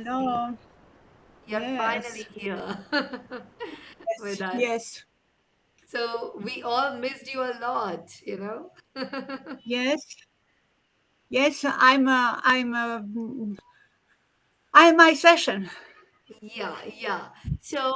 Hello. You're finally Yes. here with Yes. us. Yes. So we all missed you a lot. Yes. Yes. I'm my session. Yeah. So,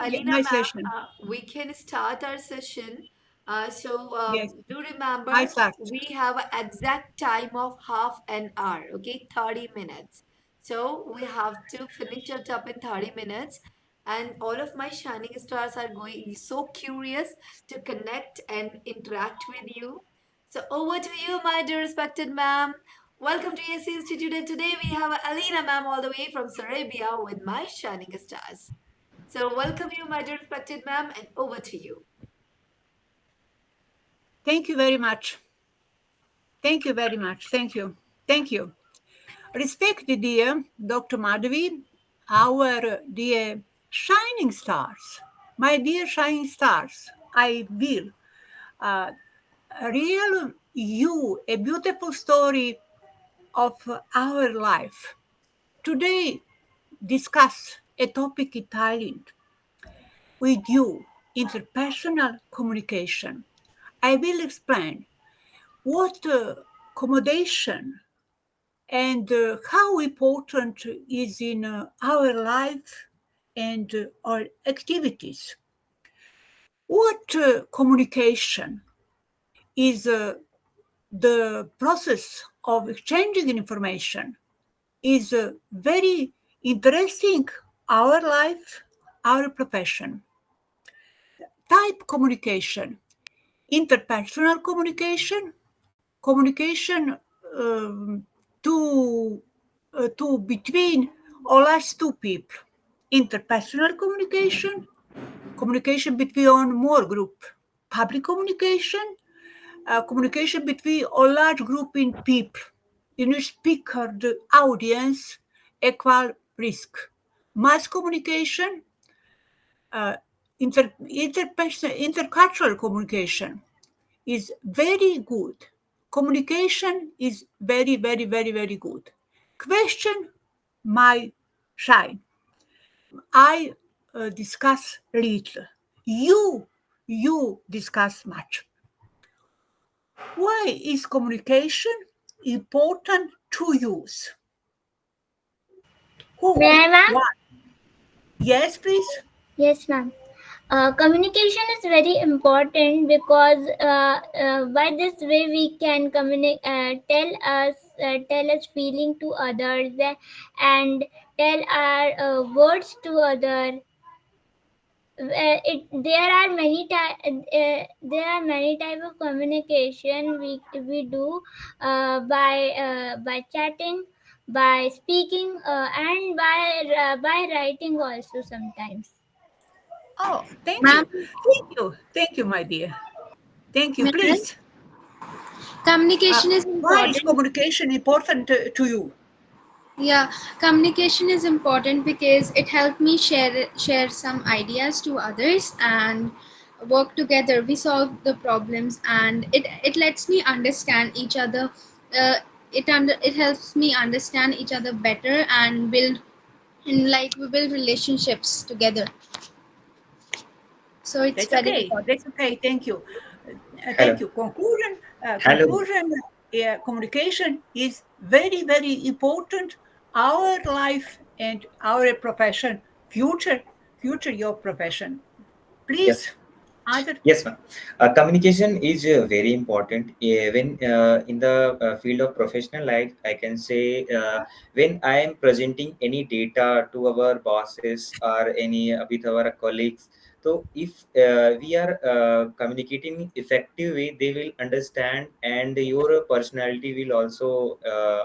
Alina My ma'am, session. we can start our session. Yes. Do I remember start. we have an exact time of half an hour, okay? 30 minutes. So we have to finish it up in 30 minutes. And all of my shining stars are going so curious to connect and interact with you. So over to you, my dear respected ma'am. Welcome to AC Institute, and today we have Alina ma'am all the way from Sarabia with my shining stars. So welcome you, my dear respected ma'am, and over to you. Thank you very much. Thank you very much. Thank you. Thank you. Respected dear Dr. Madhavi, our dear shining stars, my dear shining stars, I will uh, real you a beautiful story of our life. Today, discuss a topic entitled with you interpersonal communication. I will explain what accommodation and how important is in our life and our activities. What communication is the process of exchanging information is very interesting our life, our profession. Type communication, interpersonal communication, communication um, to, to between or as two people. Interpersonal communication, communication between more group. Public communication, communication between a large group in people. In which speaker, the audience, equal risk. Mass communication, intercultural communication is very good. Communication is very, very, very, very good. Question my shine. I discuss little. You, you discuss much. Why is communication important to use? May Who? I, ma'am? Why? Yes, please. Yes, ma'am. Communication is very important because by this way we can communicate, tell us feeling to others, and tell our words to others. There are there are many type of communication we do by chatting, by speaking, and by writing also sometimes. Oh, thank Ma'am, you. Thank you. Thank you, my dear. Thank you. ma'am, Please. communication is Why is important. communication important to you? Yeah, communication is important because it helped me share some ideas to others and work together. We solve the problems, and it lets me understand each other. Uh, it helps me understand each other better and build and like we build relationships together. So it's That's very okay. important. That's okay. Thank you. Thank Hello. you. Conclusion. Hello. Communication is very, very important. Our life and our profession, future, future your profession. Yes. Please, other. Yes, ma'am. Communication is very important. When in the field of professional life, I can say when I am presenting any data to our bosses or any with our colleagues. So if we are communicating effective way, they will understand, and your personality will also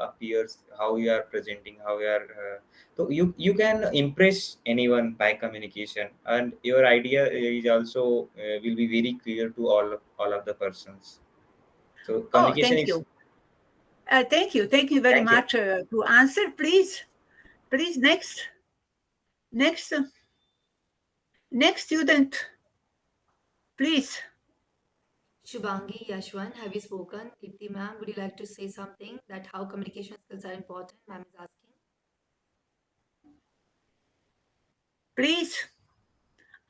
appears how you are presenting, how you are. So you can impress anyone by communication, and your idea is also will be very clear to all of the persons. So Oh, communication thank is. you. Thank you. Thank you very Thank you. much to answer. Please, please, next, next student, please. Shubhangi, Yashwan, have you spoken? Kirti ma'am, would you like to say something that how communication skills are important? Ma'am is asking. Please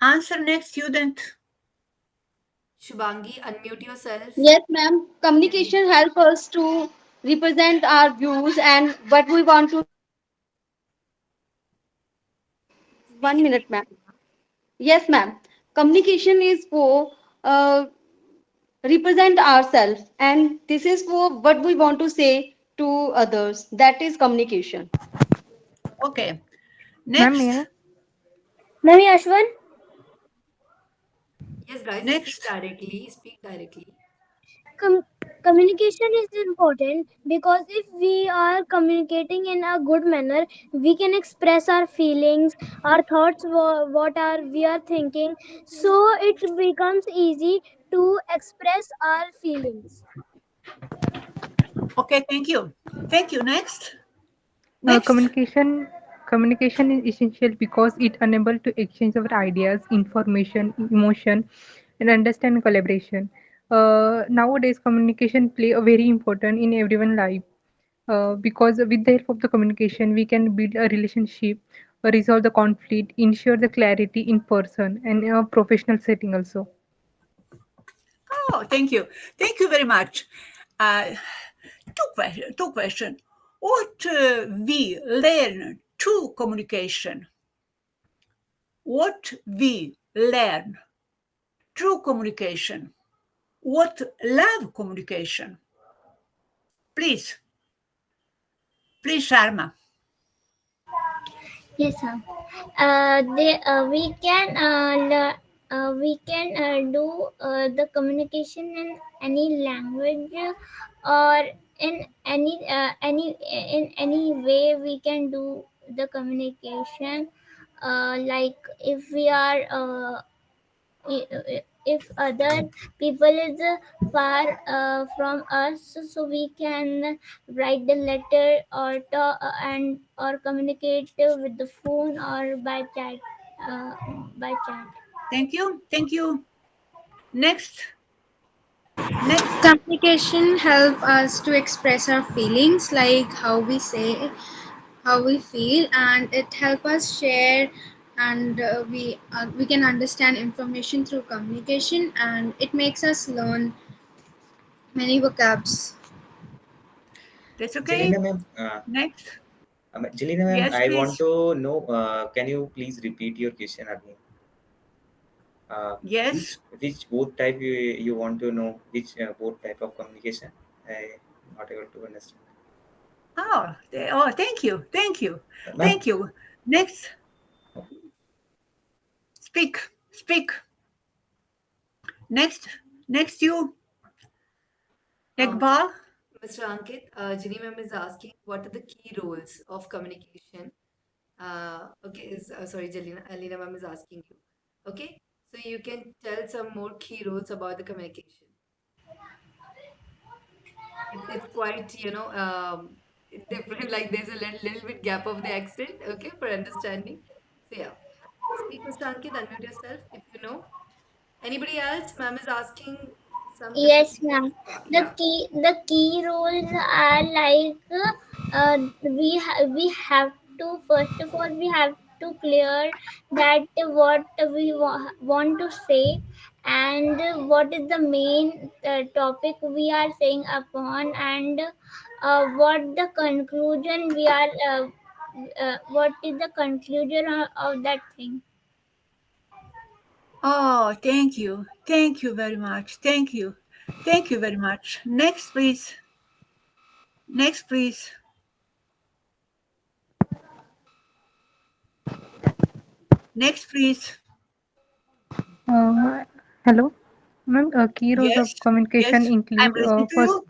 answer next student. Shubangi, unmute yourself. Yes, ma'am. Communication help us to represent our views and what we want to say to others. Speak One in minute, ma'am. English. Yes, ma'am. Communication is for represent ourselves, and this is for what we want to say to others. That is communication. Okay. Ma'am, may I? Next. Ma'am, Ashwan, Yes, guys, speak Next. directly. Speak directly. com- communication is important because if we are communicating in a good manner, we can express our feelings, our thoughts, what are we are thinking. So it becomes easy to express our feelings. Okay, thank you. Thank you. Next. Next. Communication is essential because it enables to exchange our ideas, information, emotion, and understand collaboration. Nowadays, communication play a very important in everyone's life. Because with the help of the communication, we can build a relationship, resolve the conflict, ensure the clarity in person and a professional setting also. Oh, thank you. Thank you very much. Uh, two question. What we learn through communication? What we learn through communication? What love communication? Please, please, Sharma. Yes, sir. We can do the communication in any language, or in any way we can do the communication. Like if we are if other people is far from us, so we can write the letter or talk, and or communicate with the phone or uh, by chat. Thank you. Thank you. Next. Next. Communication help us to express our feelings, like how we say, how we feel, and it help us share, and we can understand information through communication, and it makes us learn many vocabs. That's okay. Jelena ma'am, Next. Jelena ma'am, Yes, I want please. to know, can you please repeat your question again? Yes. Which both type you want to know, which both type of communication? I not able to understand. Oh, thank you. Thank you. Ma'am, Thank you. Next. Speak. Speak. Next. Next, you. Um, Iqbal. Mr. Ankit, Ginny ma'am is asking what are the key roles of communication? Okay, sorry, Alina ma'am is asking you. Okay, so you can tell some more key roles about the communication. It's quite, different. Like there's a little bit gap of the accent, okay, for understanding. So yeah, speak, Mr. Ankit, unmute yourself if you know. Anybody else? Ma'am is asking some Yes, different. ma'am. the Yeah. key the key roles are like, we have to, first of all, we have to clear that what we want to say, and what is the main topic we are saying upon, and what the conclusion we are what is the conclusion of that thing. Oh, thank you. Thank you very much. Thank you. Thank you very much. Next, please. Next, please. Next, please. Uh, Hello, ma'am. Key roles Yes. of communication Yes. I'm include listening to first you.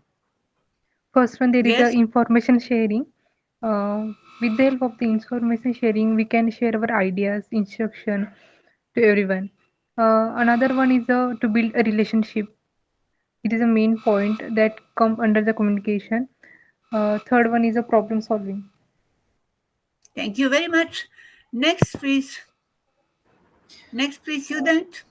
first one there is a Yes. information sharing. With the help of the information sharing, we can share our ideas, instruction to everyone. Another one is to build a relationship. It is a main point that come under the communication. Third one is a problem solving. Thank you very much. Next, please. Next, please, student.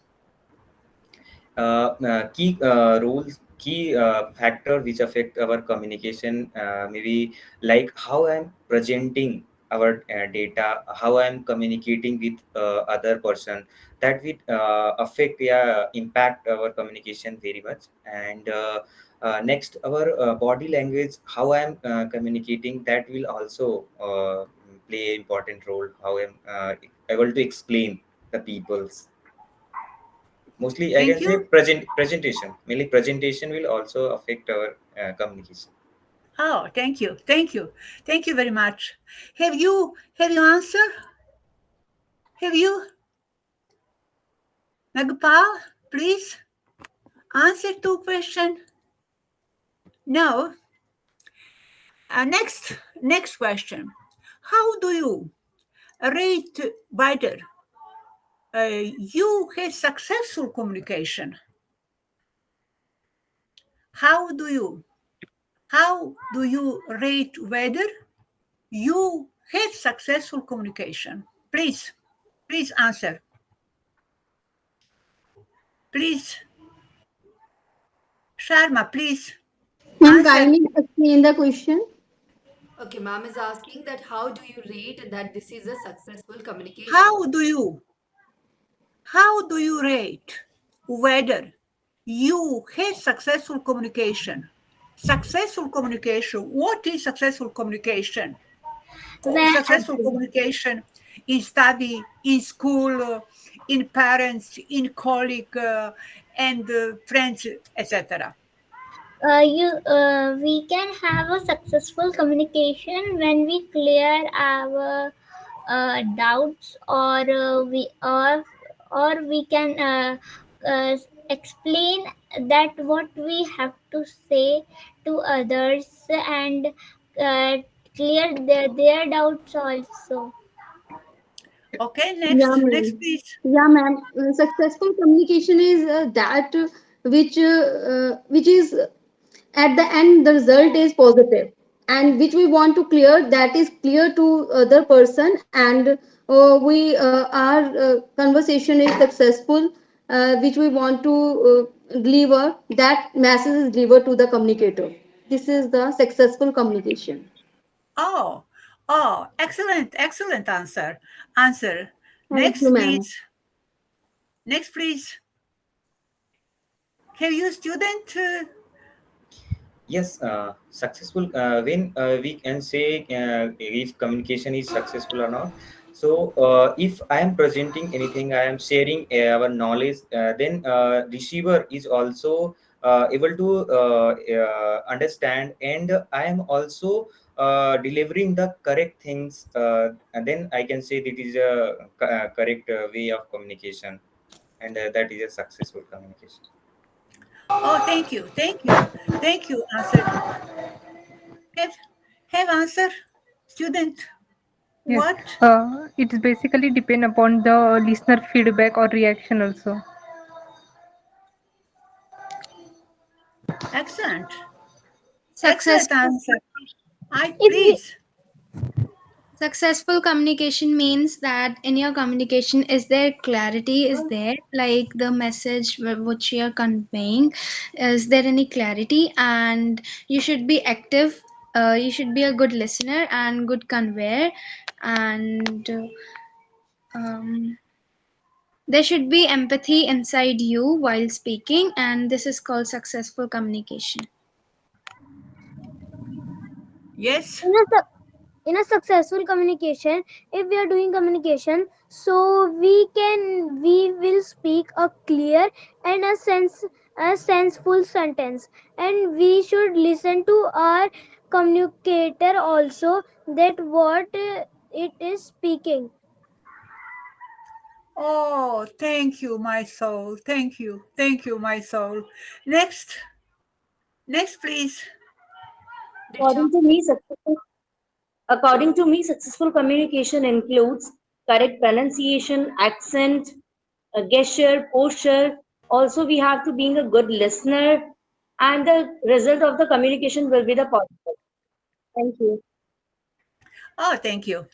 key roles, key factor which affect our communication, maybe like how I'm presenting our data, how I'm communicating with other person, that will affect, yeah, impact our communication very much. And next, our body language, how I'm communicating, that will also play important role, how I'm able to explain the people's. Mostly I Thank can say you. presentation, mainly presentation will also affect our communication. Oh, thank you. Thank you. Thank you very much. Have you answered? Have you? Nagpal, please answer two question. No. Next question. How do you rate whether you have successful communication? How do you rate whether you had successful communication? Please answer. Please, Sharma, please Ma'am, answer. kindly explain the question. Okay, ma'am is asking that how do you rate that this is a successful communication? How do you rate whether you had successful communication? Successful communication. What is successful communication? Well, Successful communication in study, in school, in parents, in colleague, and friends, etc. we can have a successful communication when we clear our doubts, or we can uh, explain that what we have to say to others, and uh, clear their doubts also. Okay, Yeah, next, ma'am. please. Yeah, ma'am. Successful communication is that which is at the end the result is positive, and which we want to clear, that is clear to other person, and we our conversation is successful, which we want to deliver, that message is delivered to the communicator. This is the successful communication. Oh, excellent answer. Thank Next, you, ma'am. please. Next, please. Have you student? Yes, successful, when we can say if communication is successful or not. So if I am presenting anything, I am sharing our knowledge, then receiver is also able to understand, and I am also delivering the correct things, and then I can say that is a correct way of communication, and that is a successful communication. Oh, thank you. Answered. Have answer, student. Yes, What? it's basically depend upon the listener feedback or reaction also. Excellent, Success excellent answer. I If we please. Successful communication means that in your communication, is there clarity? Is there like the message which you are conveying? Is there any clarity? And you should be active. You should be a good listener and good conveyor. And there should be empathy inside you while speaking. And this is called successful communication. Yes. in a, su- in a successful communication, if we are doing communication, so we will speak a clear and a senseful sentence, and we should listen to our communicator also, that what it is speaking. Oh, thank you, my soul. Thank you, my soul. Next, please. Richa? According to me, successful communication includes correct pronunciation, accent, a gesture, posture. Also, we have to being a good listener, and the result of the communication will be the positive. Thank you. Oh, thank you.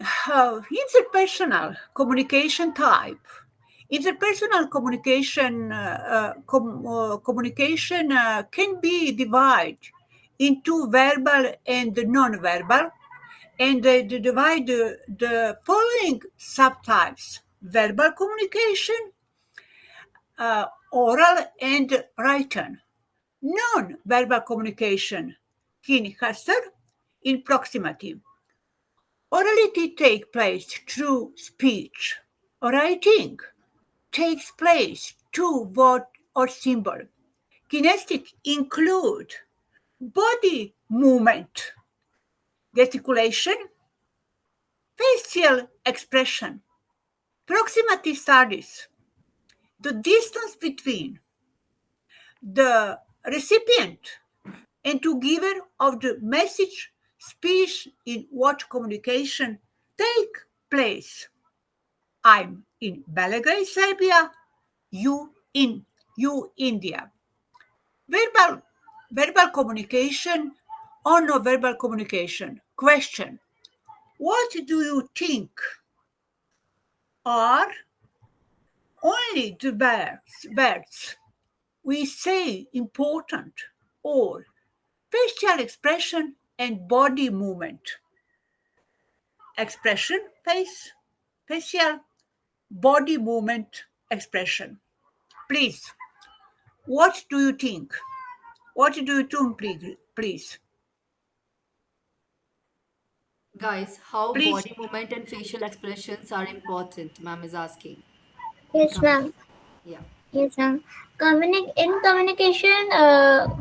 Interpersonal communication type. Interpersonal communication can be divided into verbal and non-verbal, and they divide the following subtypes: verbal communication, oral and written, non-verbal communication, in Hester, in proximity. Orality takes place through speech. Writing takes place through word or symbol. Kinestic include body movement, gesticulation, facial expression. Proximity studies the distance between the recipient and to giver of the message speech in what communication take place. I'm in Belgrade, Serbia, you India. Verbal verbal communication or no verbal communication. Question. What do you think are only the words we say important or facial expression and body movement? Expression, facial, body movement, expression. Please, what do you think? What do you think, please? Guys, how Please. body movement and facial expressions are important, ma'am is asking. In Yes, ma'am. yeah. Yes, ma'am. In communication,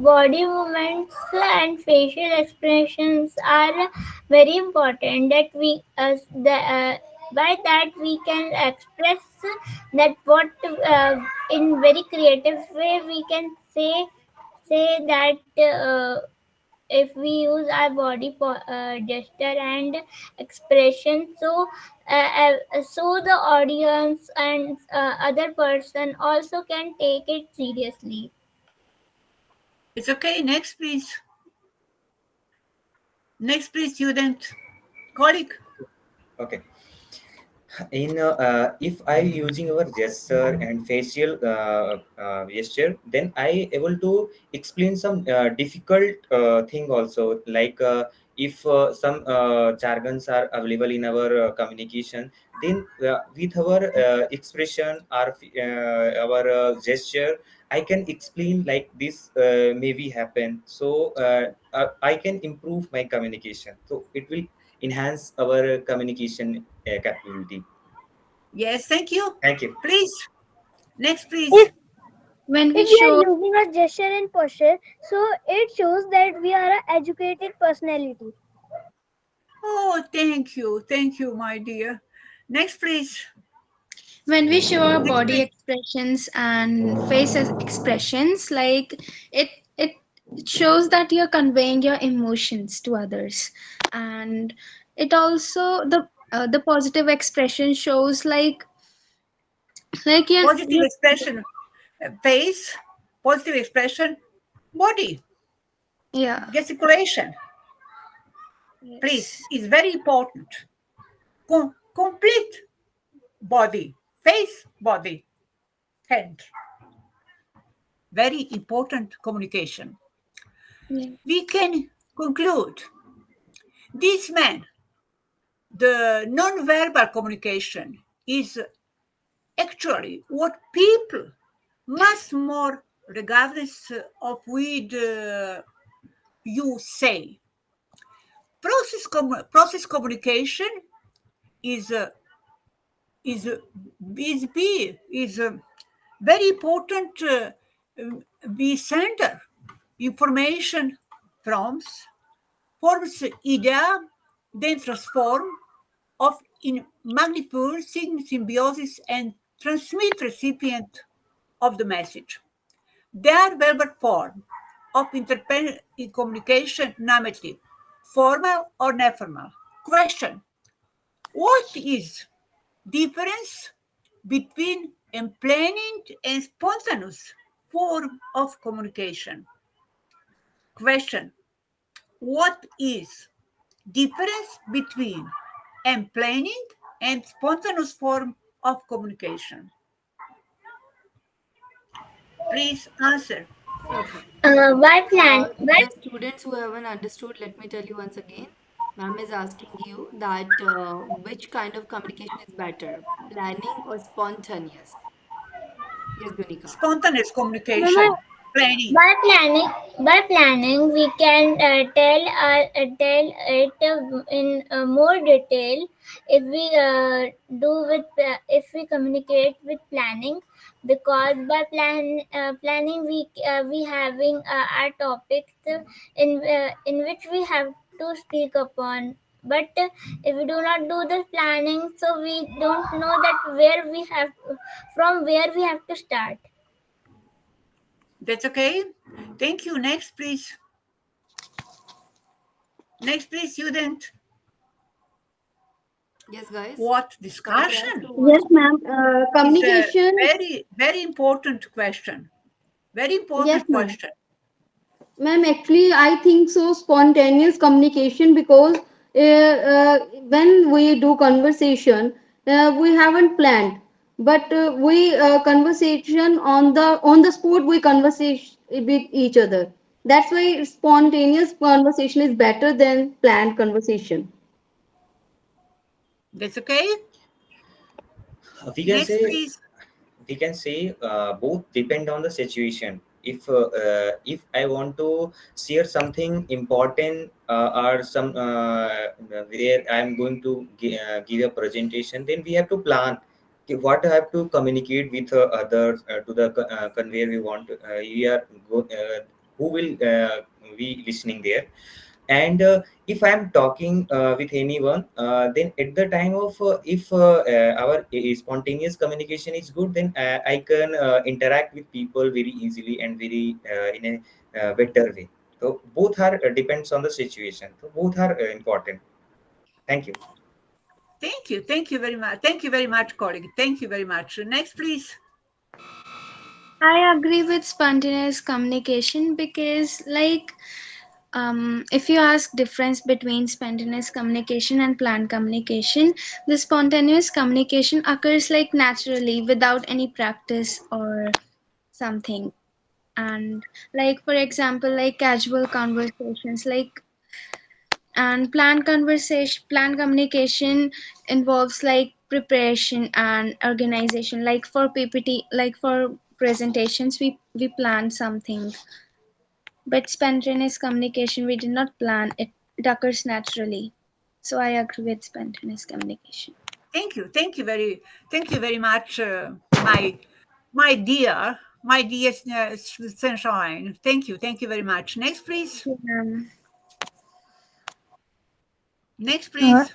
body movements and facial expressions are very important. By that we can express that what in very creative way we can say that. If we use our body gesture and expression, so the audience and other person also can take it seriously. It's okay. Next, please. Next, please, student. Colleague. Okay. If I using our gesture and facial gesture, then I able to explain some difficult thing also, like if some jargons are available in our communication, then with our expression or our gesture, I can explain like this maybe happen, so I can improve my communication, so it will enhance our communication capability. Yes, thank you. Thank you. Please. Next, please. if When we if we are show using a gesture and posture, so it shows that we are an educated personality. Oh, thank you. Thank you, my dear. Next, please. our Next, body please. expressions and expressions, like it it shows that you're conveying your emotions to others. And it also, the positive expression shows like Positive you expression, face, positive expression, body, yeah. gesticulation, please, Yes. is very important. Complete body, face, body, hand. Very important communication. Yeah. We can conclude this man, the non-verbal communication is actually what people must more regardless of what you say. Process communication is is is very important. We send information from forms idea, then transform of in manifold symbiosis and transmit recipient of the message. Their verbal form of communication, namely formal or neformal. Question: what is difference between planning and spontaneous form of communication? Question: what is difference between planning and spontaneous form of communication? Please answer. Okay. By plan, by The students who haven't understood, let me tell you once again. Ma'am is asking you that which kind of communication is better, planning or spontaneous? Yes, Dunika. Spontaneous by, communication, planning. by planning, we can tell it in more detail if we if we communicate with planning, because by planning we having our topics in which we have to speak upon. But if we do not do the planning, so we don't know that where we have from where we have to start. That's okay. Thank you. Next, please. Next, please, student. Yes, guys. What Somebody else discussion who wants Yes, to. ma'am. is a Communication. very, very important question. Very Yes, important ma'am. question. Ma'am, actually, I think so. Spontaneous communication, because when we do conversation, we haven't planned, but we conversation on the spot. We conversation with each other. That's why spontaneous conversation is better than planned conversation. That's okay. We can Next, say please. both depend on the situation. If I want to share something important, or some where I'm going to give a presentation, then we have to plan. Okay, what I have to communicate with others, to the conveyor we want we are who will be listening there. And if I'm talking with anyone, then at the time of if our spontaneous communication is good, then I can interact with people very easily and very in a better way. So both are depends on the situation, so both are important. Thank you. Thank you. Thank you very much. Thank you very much, colleague. Thank you very much. Next, please. I agree with spontaneous communication because, like, if you ask difference between spontaneous communication and planned communication, the spontaneous communication occurs like naturally without any practice or something. And like for example, like casual conversations, like, and planned communication involves like preparation and organization. Like for PPT, like for presentations, we plan something, but spontaneous communication we did not plan it, it occurs naturally. So I agree with spontaneous communication. Thank you. Thank you very much, my dear sunshine. Thank you. Thank you very much. Next, please. Next, please.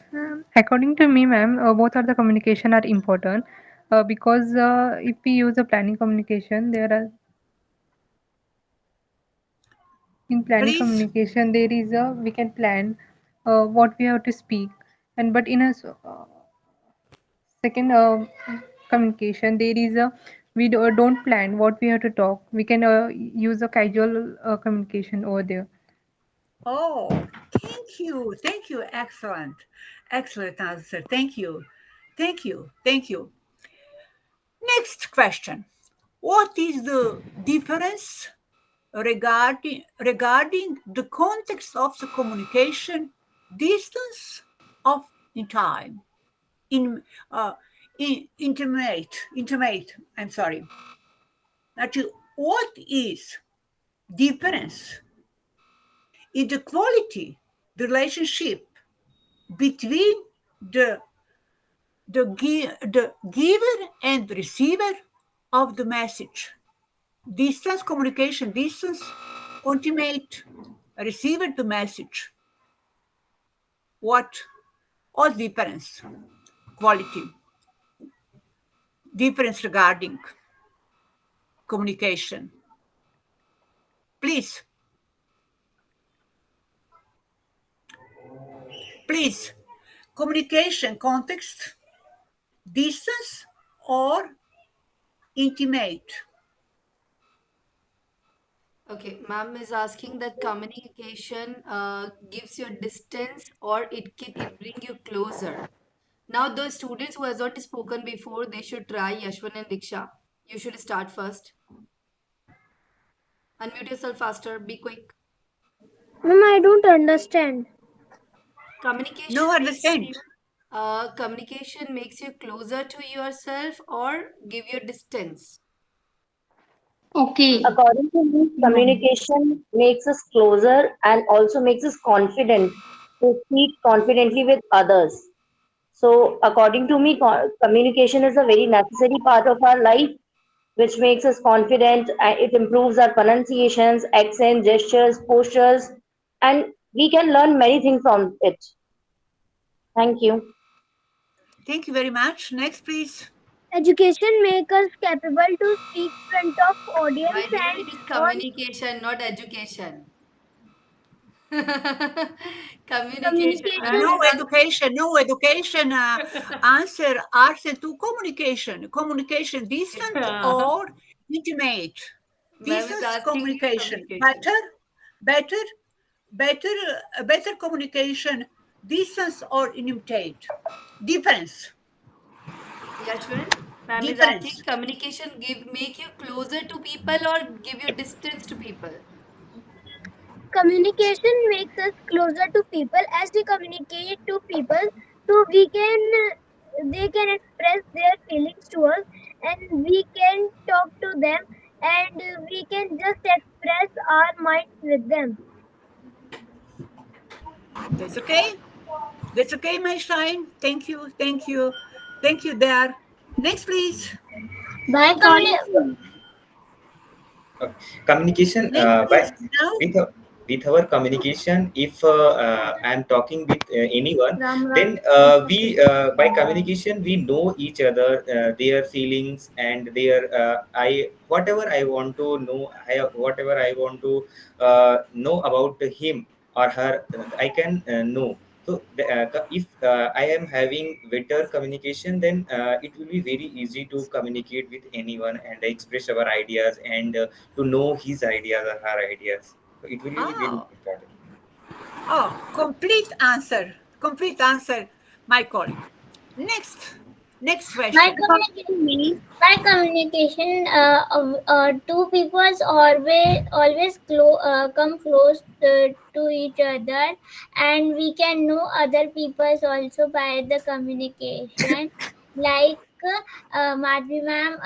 According to me, ma'am, both are the communication are important, because if we use a planning communication, there are in planning Please. communication there is a we can plan what we have to speak, and but in a second communication there is a don't plan what we have to talk. We can use a casual communication over there. Oh, thank you. Thank you. Excellent. Excellent answer. Thank you. Thank you. Thank you. Next question. What is the difference regarding the context of the communication, distance of in time, in intimate. I'm sorry. Actually, what is difference in the quality, the relationship between the the giver and receiver of the message? Distance communication, distance, intimate, receiver the message. What difference? Quality, difference regarding communication. Please, please, communication context, distance or intimate. Okay, ma'am is asking that communication gives you distance or it bring you closer. Now, the students who has not spoken before, they should try Yashwan and Diksha. You should start first. Unmute yourself faster. Be quick. Mama, I don't understand. Communication No makes understand. you communication makes you closer to yourself or give you distance. Okay. According to me, communication makes us closer and also makes us confident to speak confidently with others. So, according to me, communication is a very necessary part of our life, which makes us confident. It improves our pronunciations, accent, gestures, postures, and we can learn many things from it. Thank you. Thank you very much. Next, please. Education makes us capable to speak front of My audience dear, and it is on communication, not education. Communication. Ma'am communication. No is education, no education. Answer to communication. Communication, distant asking. or intimate. Ma'am is Distance asking you communication. communication. Better, better, better communication. Distance or intimate. Difference, Yashwin, ma'am is asking difference. communication give make you closer to people or give you distance to people. Communication makes us closer to people. As we communicate to people, so we can they can express their feelings to us, and we can talk to them, and we can just express our minds with them. That's okay. That's okay, my shine. Thank you, thank you, thank you, there. Next, please. By Okay. Communication Next, by please. Now, with with our communication, if I'm talking with anyone, Ram Ram. then we by communication we know each other, their feelings and their I whatever I want to know, whatever I want to know about him or her, I can know. So if I am having better communication, then it will be very easy to communicate with anyone and express our ideas and to know his ideas or her ideas. So it will be very oh, important. complete answer, my colleague. Next, next By question. According to communication, me, two peoples always come close to each other, and we can know other peoples also by the communication. Like Madhvi ma'am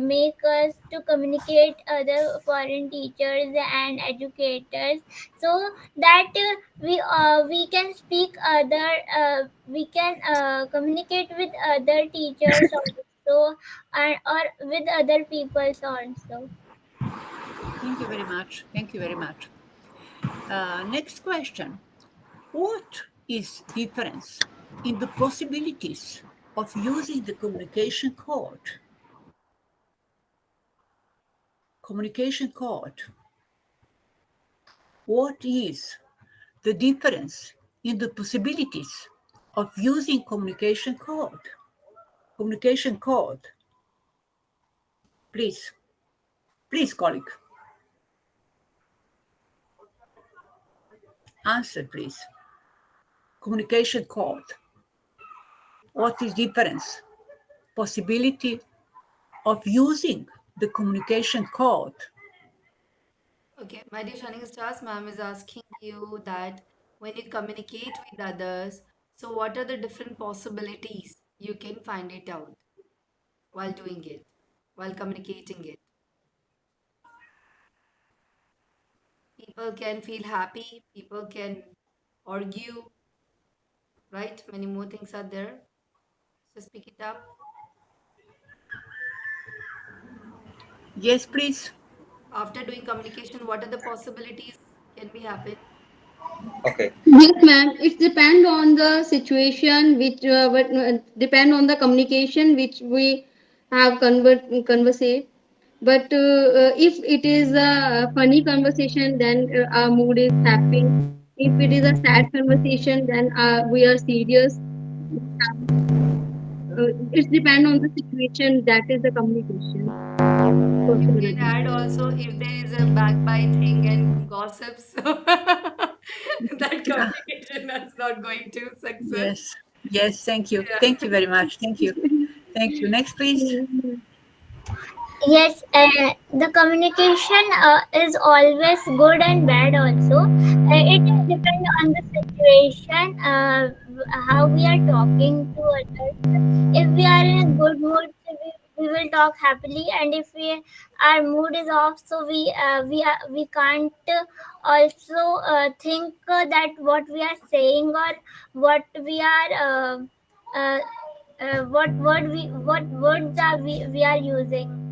make us to communicate other foreign teachers and educators, so that we can speak other we can communicate with other teachers also, or with other peoples also. Thank you very much. Thank you very much. Next question. What is difference in the possibilities of using the communication code? Communication code. What is the difference in the possibilities of using communication code? Communication code. Please, please, colleague, answer, please. Communication code. What is difference? Possibility of using the communication code. Okay, my dear Shining Stars, ma'am is asking you that when you communicate with others, so what are the different possibilities you can find it out while doing it, while communicating it? People can feel happy, people can argue, right? Many more things are there. So speak it up. Yes, please. After doing communication, what are the possibilities can be happen? Okay. yes, ma'am. It depend on the situation, which depend on the communication which we have conversate. But if it is a funny conversation, then our mood is happy. If it is a sad conversation, then we are serious. It depend on the situation. That is the communication You can possibility. add also if there is a backbiting and gossips, so that Ah, communication is not going to success. yes, yes, thank you. Yeah. Thank you very much. Thank you. Thank you. Next, please. Yes, the communication is always good and bad also. It depends on the situation, how we are talking to others. If we are in a good mood, so we will talk happily, and if our mood is off, so we can't also think that what we are saying, or what we are what words are we are using.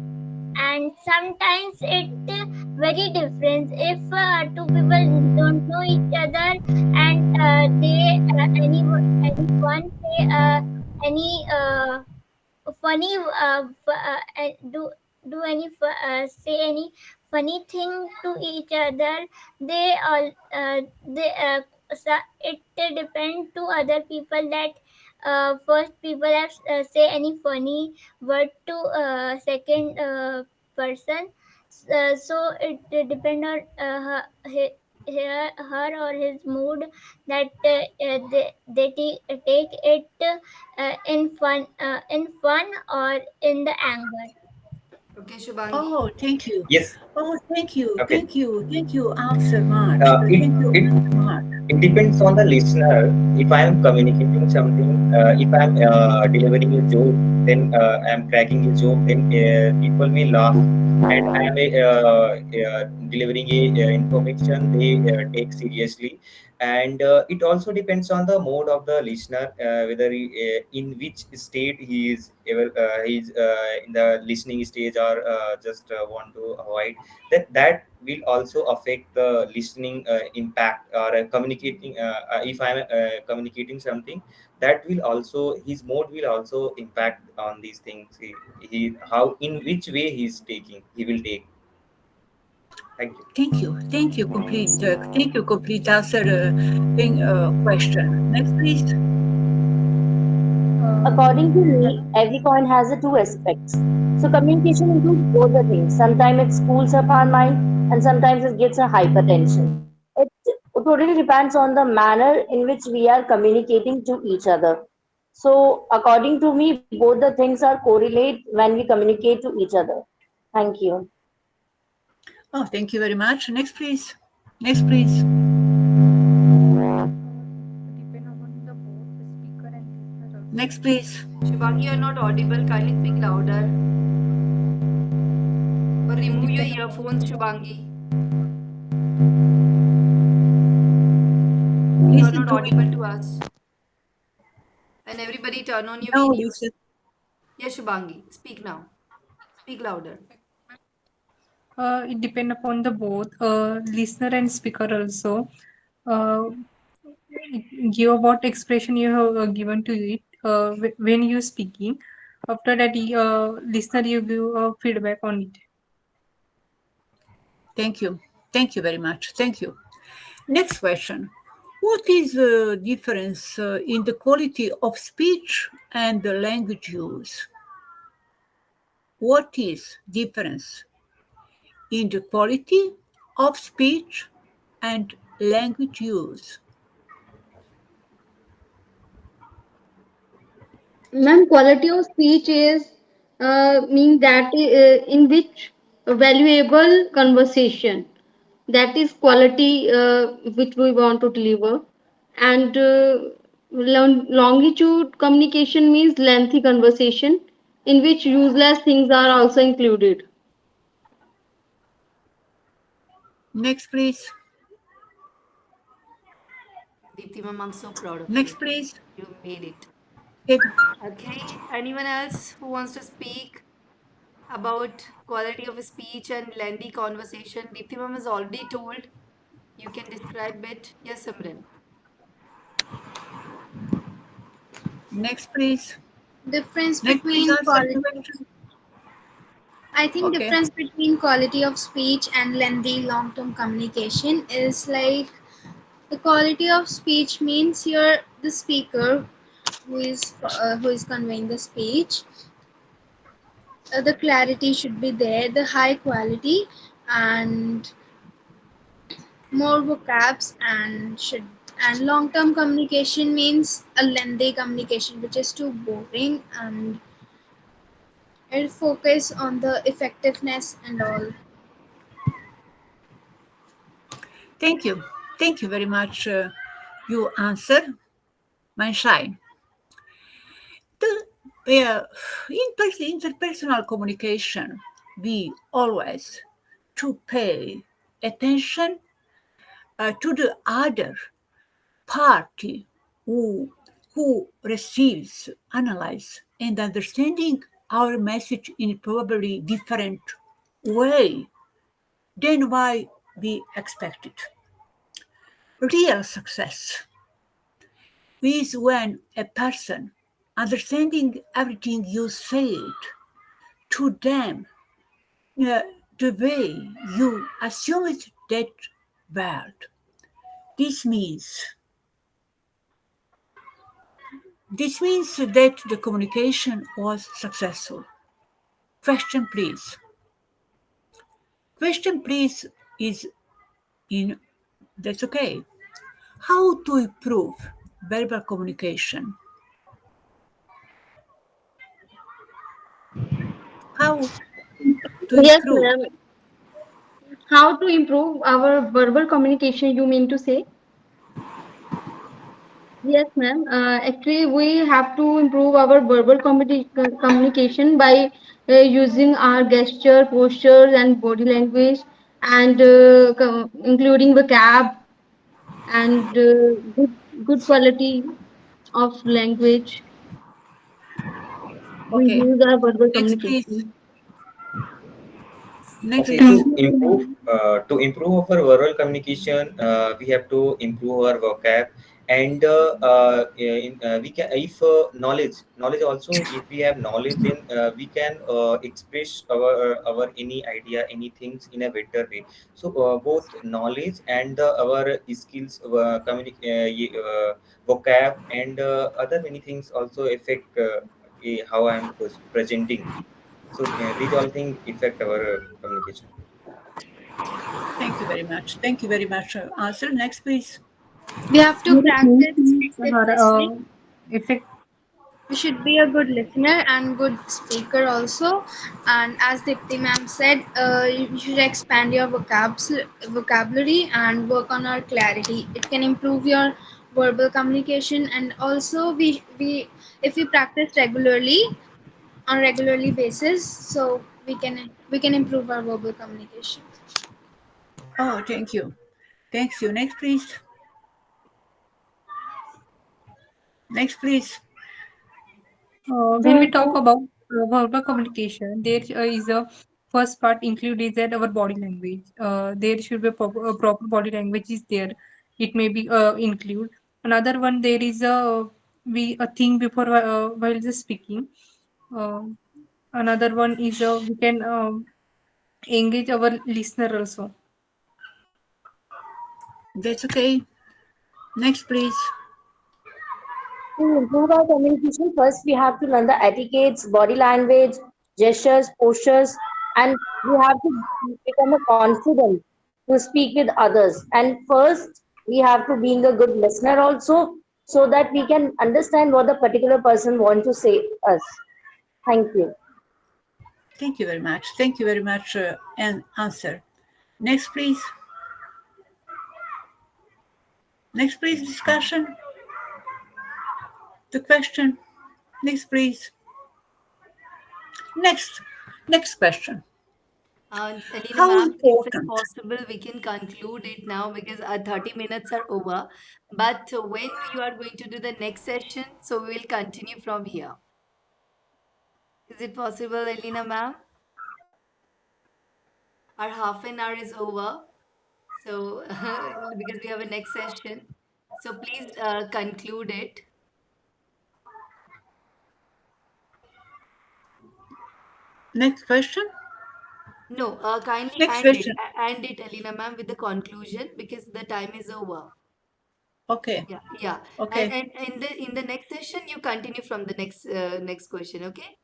And sometimes it very different if two people don't know each other, and they anyone say any funny do any say any funny thing to each other. They all it depend to other people that first people have say any funny word to second person. So it depend on her or his mood, that take it in fun or in the anger. Okay, Shubhangi. Oh, thank you. Yes. Oh, thank you. Okay. Thank you. Thank you. Answer much. Uh, it Thank you. it Answer much. it depends on the listener. If I am communicating something, if I'm delivering a joke, then I'm cracking a joke, then people may laugh. And I'm delivering a information they take seriously. And it also depends on the mode of the listener, whether in which state he is ever he's in the listening stage, or just want to avoid. That will also affect the listening impact, or communicating. If I'm communicating something, that will also, his mode will also impact on these things. He how, in which way he will take. Thank you. Thank you. Thank you. Thank you. Complete answer question. Next, please. According to Uh, me, every coin has the two aspects. So communication includes both the things. Sometimes it cools up our mind and sometimes it gets a hypertension. It totally depends on the manner in which we are communicating to each other. So according to me, both the things are correlate when we communicate to each other. Thank you. Oh, thank you very much. Next, please. Next, please. depend upon the both the speaker and listener also. Next, please. Shubhangi, you're not audible. Kindly speak louder. Or remove your Depend upon earphones, Shubhangi. You are Listen not to me. audible to us. And everybody turn on your No, listen. videos. Yes, Shubhangi. Speak now. Speak louder. it depend upon the both listener and speaker also. Uh, give what expression you have given to it when you speaking. After that, listener you give feedback on it. Thank you. Thank you very much. Thank you. Next question. What is the difference in the quality of speech and the language use? What is difference in the quality of speech and language use? Ma'am, quality of speech is mean that in which a valuable conversation, that is quality which we want to deliver. And longitude communication means lengthy conversation in which useless things are also included. Next, please. Deepti ma'am, I'm so proud of Next, you. please. You made it. If, Okay. Anyone else who wants to speak about quality of speech and lengthy conversation? Deepti ma'am has already told. You can describe it. Yes, Simran. Okay. next, please. Difference Next, please between answer the quality. question. I think Okay. difference between quality of speech and lengthy long-term communication is like the quality of speech means you're the speaker who is conveying the speech. The clarity should be there, the high quality, and more vocabs and should. And long-term communication means a lengthy communication which is too boring, and It focus on the effectiveness and all. Thank you. Thank you very much. You answer, my shine. The, interpersonal communication, we always to pay attention to the other party who receives, analyze, and understanding our message in probably different way than why we expected. Real success is when a person understanding everything you said to them uh, the way you assumed that word. This means this means that the communication was successful. Question please. Question please is in that's okay. How to improve verbal communication? How to Yes, improve? ma'am. How to improve our verbal communication, you mean to say? Yes, ma'am. Actually, we have to improve our verbal communication by using our gesture, postures, and body language, and including vocab and good quality of language. We Okay. use our verbal Next please. communication. Next Okay, please. to improve our oral communication, we have to improve our vocab, and we can, if knowledge also, if we have knowledge, then we can express our any idea, any things in a better way. So both knowledge and our skills, vocab, and other many things also affect how I am presenting. So these all things affect our communication. Thank you very much. Thank you very much. Answer. Next please. We have to practice active Or listening. effect. We should be a good listener and good speaker also. And as Dipti ma'am said, you should expand your vocabulary and work on our clarity. It can improve your verbal communication, and also we if we practice regularly on regularly basis, so we can improve our verbal communication. Oh, thank you. Thanks you. Next please. Next please. When we The, talk about verbal communication, there is a first part included that our body language. There should be a proper body language is there. It may be include another one. There is a thing before while just speaking. Uh, Another one is we can engage our listener also. That's okay. Next please. To improve our communication, first we have to learn the etiquettes, body language, gestures, postures, and we have to become a confident to speak with others. And first, we have to being a good listener also, so that we can understand what the particular person want to say us. Thank you. Thank you very much. Thank you very much. And answer. Next please. Next please. Discussion. The question. Next please. Next. Next question. Alina How ma'am, if it's important? possible, we can conclude it now because our 30 minutes are over. But when you are going to do the next session, so we will continue from here. Is it possible, Alina ma'am? Our half an hour is over. So, because we have a next session. So please conclude it. Next question. No, kindly Next question. end it, Alina ma'am, with the conclusion because the time is over. Okay. Yeah, yeah. Okay. And in the next session, you continue from the next question, okay?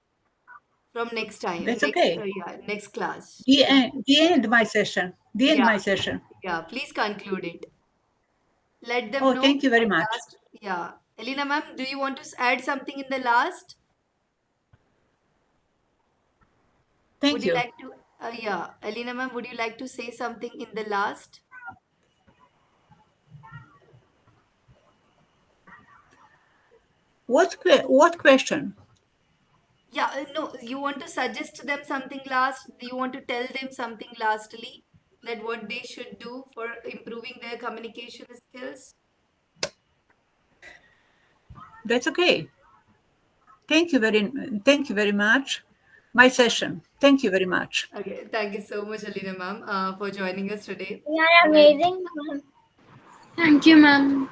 From next time, That's okay. next class. The Yeah, end. The end. My session. The end. yeah, My session. yeah. Please conclude it. Let them Oh, know thank you very at much. last. Yeah, Elena ma'am, do you want to add something in the last? Would Thank you you. like to, yeah, Alina ma'am, would you like to say something in the last? What question? Yeah, no, you want to suggest to them something last? You want to tell them something lastly that what they should do for improving their communication skills? That's okay. Thank you very much. My session. Thank you very much. Okay, thank you so much, Alina ma'am, for joining us today. You are And amazing, ma'am. Thank you, ma'am.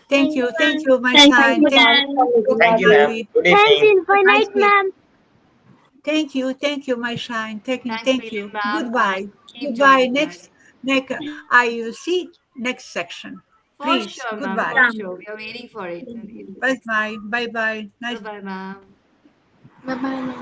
Thank Thank you. you, Thank ma'am. you, my Thank shine. you, Thank ma'am, you for And so making Thank us. you, ma'am. kindly. Good thanks, evening. Have a nice Infinite, day. ma'am. Thank you. Thank you, my shine. thanks, Thank Brilliant you. ma'am, and Goodbye. keep joining Goodbye. us. Next, I will see next section. For Please. sure, ma'am, Goodbye. for Yeah. sure. We are waiting for it in the Bye next. bye. Bye bye. Bye Nice. bye, ma'am. Bye bye, ma'am.